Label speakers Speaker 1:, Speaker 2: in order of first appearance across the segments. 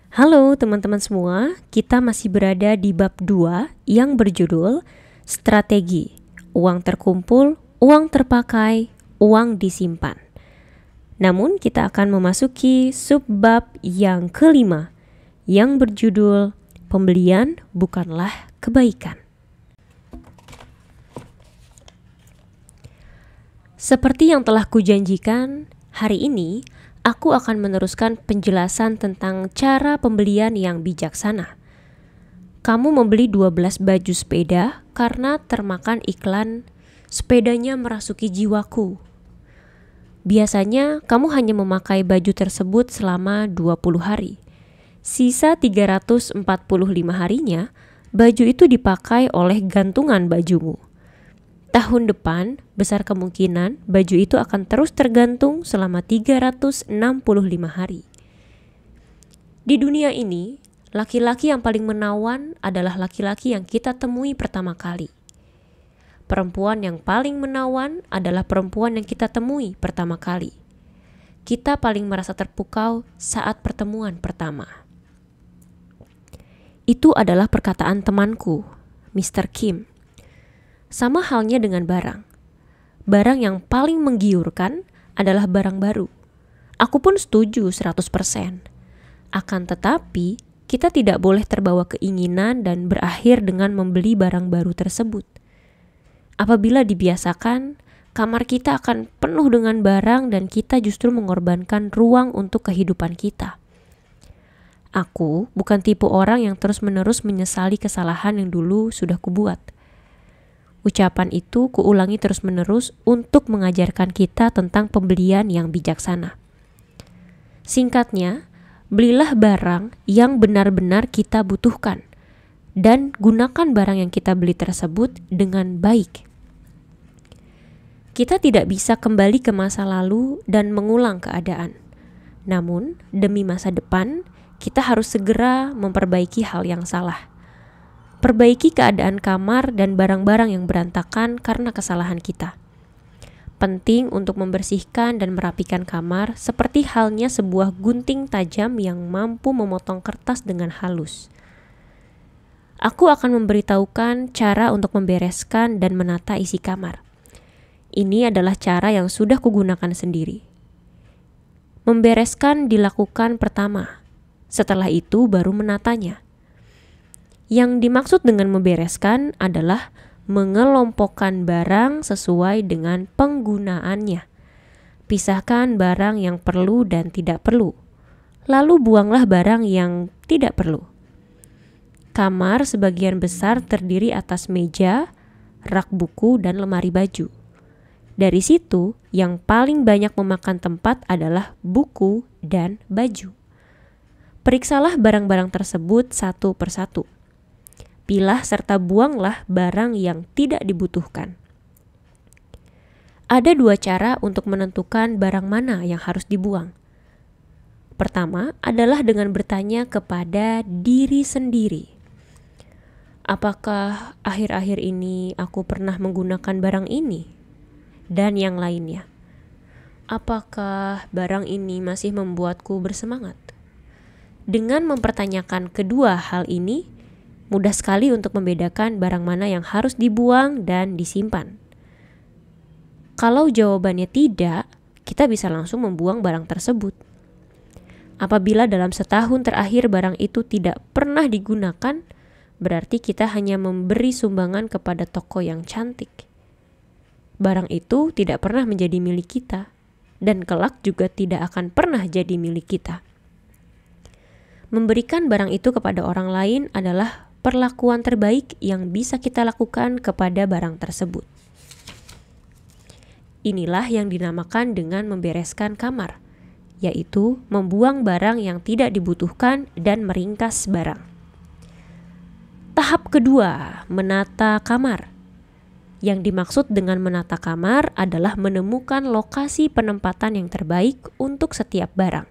Speaker 1: Halo teman-teman semua, kita masih berada di bab 2 yang berjudul Strategi, uang terkumpul, uang terpakai, uang disimpan. Namun kita akan memasuki subbab yang kelima yang berjudul Pembelian bukanlah kebaikan. Seperti yang telah kujanjikan, hari ini aku akan meneruskan penjelasan tentang cara pembelian yang bijaksana. Kamu membeli 12 baju sepeda karena termakan iklan sepedanya merasuki jiwaku. Biasanya kamu hanya memakai baju tersebut selama 20 hari. Sisa 345 harinya, baju itu dipakai oleh gantungan bajumu. Tahun depan, besar kemungkinan baju itu akan terus tergantung selama 365 hari. Di dunia ini, laki-laki yang paling menawan adalah laki-laki yang kita temui pertama kali. Perempuan yang paling menawan adalah perempuan yang kita temui pertama kali. Kita paling merasa terpukau saat pertemuan pertama. Itu adalah perkataan temanku, Mr. Kim. Sama halnya dengan barang. Barang yang paling menggiurkan adalah barang baru. Aku pun setuju 100%. Akan tetapi, kita tidak boleh terbawa keinginan dan berakhir dengan membeli barang baru tersebut. Apabila dibiasakan, kamar kita akan penuh dengan barang dan kita justru mengorbankan ruang untuk kehidupan kita. Aku bukan tipe orang yang terus-menerus menyesali kesalahan yang dulu sudah kubuat. Ucapan itu kuulangi terus-menerus untuk mengajarkan kita tentang pembelian yang bijaksana. Singkatnya, belilah barang yang benar-benar kita butuhkan dan gunakan barang yang kita beli tersebut dengan baik. Kita tidak bisa kembali ke masa lalu dan mengulang keadaan. Namun, demi masa depan, kita harus segera memperbaiki hal yang salah. Perbaiki keadaan kamar dan barang-barang yang berantakan karena kesalahan kita. Penting untuk membersihkan dan merapikan kamar seperti halnya sebuah gunting tajam yang mampu memotong kertas dengan halus. Aku akan memberitahukan cara untuk membereskan dan menata isi kamar. Ini adalah cara yang sudah kugunakan sendiri. Membereskan dilakukan pertama, setelah itu baru menatanya. Yang dimaksud dengan membereskan adalah mengelompokkan barang sesuai dengan penggunaannya. Pisahkan barang yang perlu dan tidak perlu. Lalu buanglah barang yang tidak perlu. Kamar sebagian besar terdiri atas meja, rak buku, dan lemari baju. Dari situ, yang paling banyak memakan tempat adalah buku dan baju. Periksalah barang-barang tersebut satu persatu. Pilah serta buanglah barang yang tidak dibutuhkan. Ada dua cara untuk menentukan barang mana yang harus dibuang. Pertama adalah dengan bertanya kepada diri sendiri. Apakah akhir-akhir ini aku pernah menggunakan barang ini? Dan yang lainnya. Apakah barang ini masih membuatku bersemangat? Dengan mempertanyakan kedua hal ini, mudah sekali untuk membedakan barang mana yang harus dibuang dan disimpan. Kalau jawabannya tidak, kita bisa langsung membuang barang tersebut. Apabila dalam setahun terakhir barang itu tidak pernah digunakan, berarti kita hanya memberi sumbangan kepada toko yang cantik. Barang itu tidak pernah menjadi milik kita, dan kelak juga tidak akan pernah jadi milik kita. Memberikan barang itu kepada orang lain adalah perlakuan terbaik yang bisa kita lakukan kepada barang tersebut. Inilah yang dinamakan dengan membereskan kamar, yaitu membuang barang yang tidak dibutuhkan dan meringkas barang. Tahap kedua, menata kamar. Yang dimaksud dengan menata kamar adalah menemukan lokasi penempatan yang terbaik untuk setiap barang.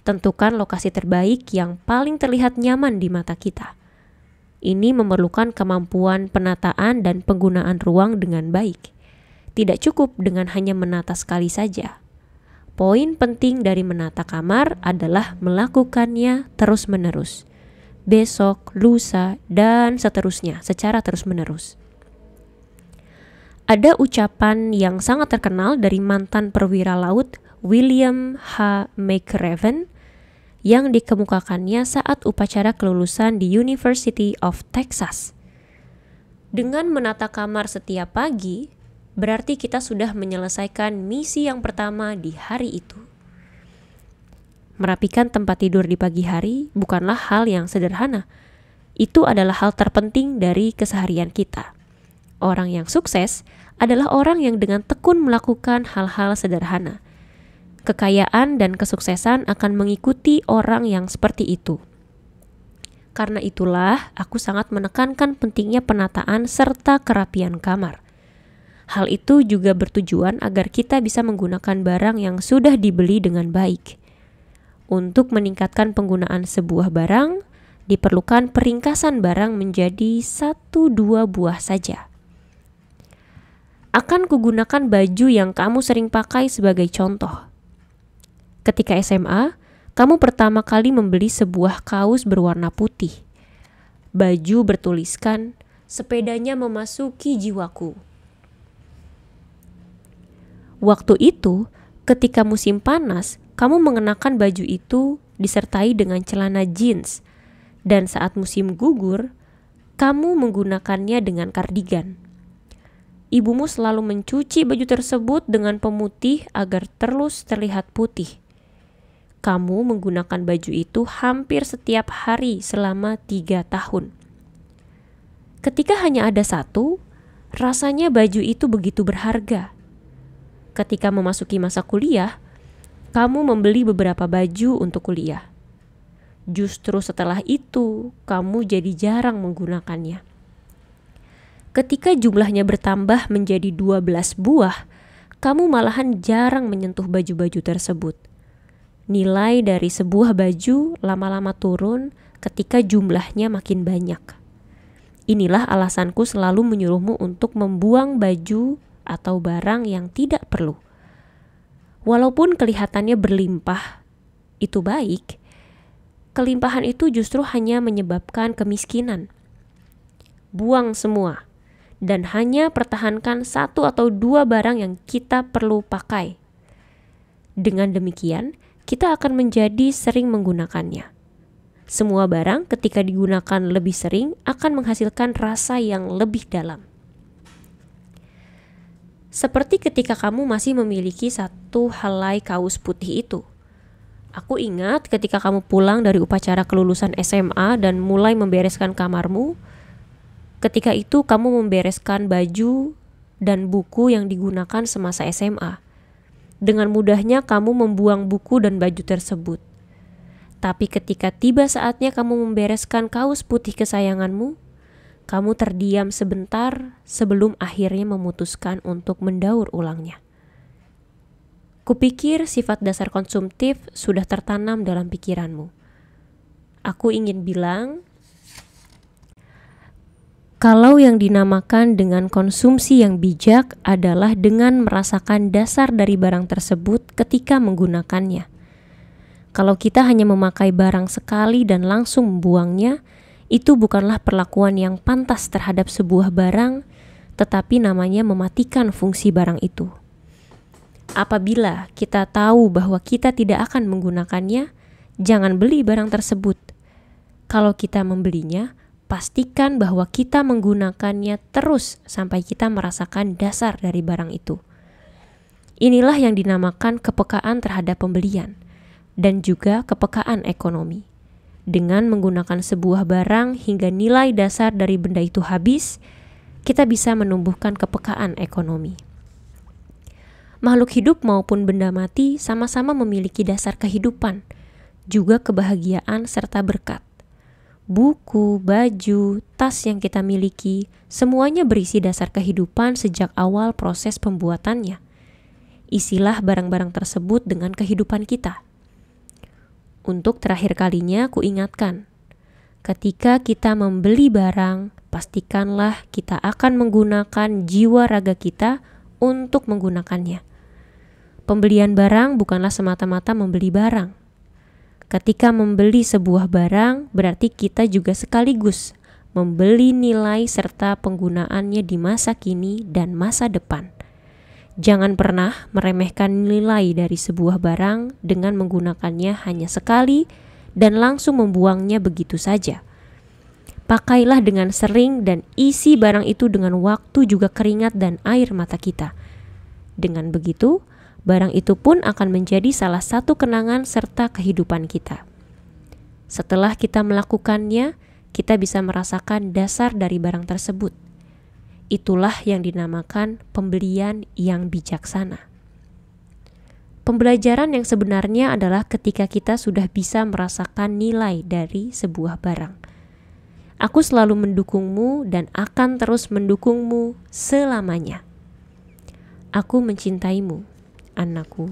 Speaker 1: Tentukan lokasi terbaik yang paling terlihat nyaman di mata kita. Ini memerlukan kemampuan penataan dan penggunaan ruang dengan baik. Tidak cukup dengan hanya menata sekali saja. Poin penting dari menata kamar adalah melakukannya terus-menerus. Besok, lusa, dan seterusnya secara terus-menerus. Ada ucapan yang sangat terkenal dari mantan perwira laut William H. McRaven yang dikemukakannya saat upacara kelulusan di University of Texas. Dengan menata kamar setiap pagi, berarti kita sudah menyelesaikan misi yang pertama di hari itu. Merapikan tempat tidur di pagi hari bukanlah hal yang sederhana. Itu adalah hal terpenting dari keseharian kita. Orang yang sukses adalah orang yang dengan tekun melakukan hal-hal sederhana. Kekayaan dan kesuksesan akan mengikuti orang yang seperti itu. Karena itulah aku sangat menekankan pentingnya penataan serta kerapian kamar. Hal itu juga bertujuan agar kita bisa menggunakan barang yang sudah dibeli dengan baik. Untuk meningkatkan penggunaan sebuah barang, diperlukan peringkasan barang menjadi 1-2 buah saja. Akan kugunakan baju yang kamu sering pakai sebagai contoh. Ketika SMA, kamu pertama kali membeli sebuah kaos berwarna putih. Baju bertuliskan, "Sepedanya memasuki jiwaku." Waktu itu, ketika musim panas, kamu mengenakan baju itu disertai dengan celana jeans. Dan saat musim gugur, kamu menggunakannya dengan kardigan. Ibumu selalu mencuci baju tersebut dengan pemutih agar terus terlihat putih. Kamu menggunakan baju itu hampir setiap hari selama 3 tahun. Ketika hanya ada satu, rasanya baju itu begitu berharga. Ketika memasuki masa kuliah, kamu membeli beberapa baju untuk kuliah. Justru setelah itu, kamu jadi jarang menggunakannya. Ketika jumlahnya bertambah menjadi 12 buah, kamu malahan jarang menyentuh baju-baju tersebut. Nilai dari sebuah baju lama-lama turun ketika jumlahnya makin banyak. Inilah alasanku selalu menyuruhmu untuk membuang baju atau barang yang tidak perlu. Walaupun kelihatannya berlimpah, itu baik. Kelimpahan itu justru hanya menyebabkan kemiskinan. Buang semua. Dan hanya pertahankan 1 atau 2 barang yang kita perlu pakai. Dengan demikian, kita akan menjadi sering menggunakannya. Semua barang ketika digunakan lebih sering akan menghasilkan rasa yang lebih dalam. Seperti ketika kamu masih memiliki 1 helai kaos putih itu. Aku ingat ketika kamu pulang dari upacara kelulusan SMA dan mulai membereskan kamarmu. Ketika itu kamu membereskan baju dan buku yang digunakan semasa SMA. Dengan mudahnya kamu membuang buku dan baju tersebut. Tapi ketika tiba saatnya kamu membereskan kaos putih kesayanganmu, kamu terdiam sebentar sebelum akhirnya memutuskan untuk mendaur ulangnya. Kupikir sifat dasar konsumtif sudah tertanam dalam pikiranmu. Aku ingin bilang, kalau yang dinamakan dengan konsumsi yang bijak adalah dengan merasakan dasar dari barang tersebut ketika menggunakannya. Kalau kita hanya memakai barang sekali dan langsung membuangnya, itu bukanlah perlakuan yang pantas terhadap sebuah barang, tetapi namanya mematikan fungsi barang itu. Apabila kita tahu bahwa kita tidak akan menggunakannya, jangan beli barang tersebut. Kalau kita membelinya, pastikan bahwa kita menggunakannya terus sampai kita merasakan dasar dari barang itu. Inilah yang dinamakan kepekaan terhadap pembelian dan juga kepekaan ekonomi. Dengan menggunakan sebuah barang hingga nilai dasar dari benda itu habis, kita bisa menumbuhkan kepekaan ekonomi. Makhluk hidup maupun benda mati sama-sama memiliki dasar kehidupan, juga kebahagiaan serta berkat. Buku, baju, tas yang kita miliki, semuanya berisi dasar kehidupan sejak awal proses pembuatannya. Isilah barang-barang tersebut dengan kehidupan kita. Untuk terakhir kalinya ku ingatkan, ketika kita membeli barang, pastikanlah kita akan menggunakan jiwa raga kita untuk menggunakannya. Pembelian barang bukanlah semata-mata membeli barang. Ketika membeli sebuah barang, berarti kita juga sekaligus membeli nilai serta penggunaannya di masa kini dan masa depan. Jangan pernah meremehkan nilai dari sebuah barang dengan menggunakannya hanya sekali dan langsung membuangnya begitu saja. Pakailah dengan sering dan isi barang itu dengan waktu juga keringat dan air mata kita. Dengan begitu, barang itu pun akan menjadi salah satu kenangan serta kehidupan kita. Setelah kita melakukannya, kita bisa merasakan dasar dari barang tersebut. Itulah yang dinamakan pembelian yang bijaksana. Pembelajaran yang sebenarnya adalah ketika kita sudah bisa merasakan nilai dari sebuah barang. Aku selalu mendukungmu dan akan terus mendukungmu selamanya. Aku mencintaimu, anakku.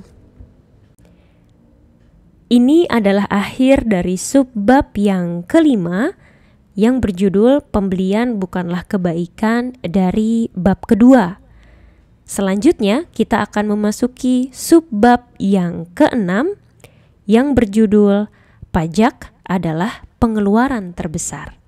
Speaker 1: Ini adalah akhir dari subbab yang kelima yang berjudul pembelian bukanlah kebaikan dari bab kedua. Selanjutnya kita akan memasuki subbab yang keenam yang berjudul pajak adalah pengeluaran terbesar.